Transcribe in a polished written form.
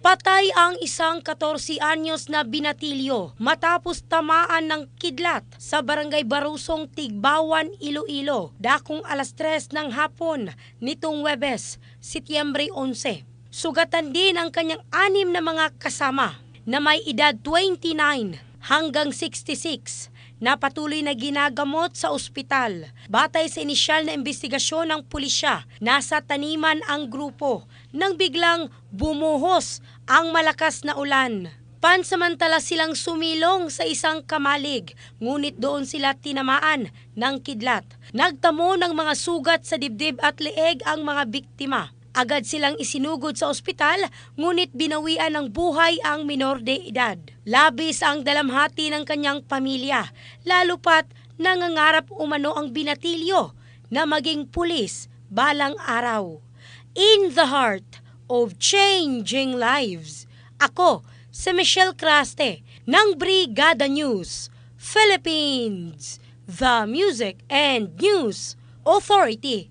Patay ang isang 14 anyos na binatilyo matapos tamaan ng kidlat sa barangay Barusong, Tigbawan, Iloilo, dakong 3:00 ng hapon nitong Huwebes, Setyembre 11. Sugatan din ang kanyang 6 na mga kasama na may edad 29 hanggang 66 na patuloy na ginagamot sa ospital. Batay sa inisyal na investigasyon ng pulisya, nasa taniman ang grupo nang biglang bumuhos ang malakas na ulan. Pansamantala silang sumilong sa isang kamalig, ngunit doon sila tinamaan ng kidlat. Nagtamo ng mga sugat sa dibdib at leeg ang mga biktima. Agad silang isinugod sa ospital, ngunit binawian ng buhay ang minor de edad. Labis ang dalamhati ng kanyang pamilya, lalo pat nangangarap umano ang binatilyo na maging pulis balang araw. In the heart of changing lives, ako si Michelle Craste ng Brigada News Philippines, the Music and News Authority.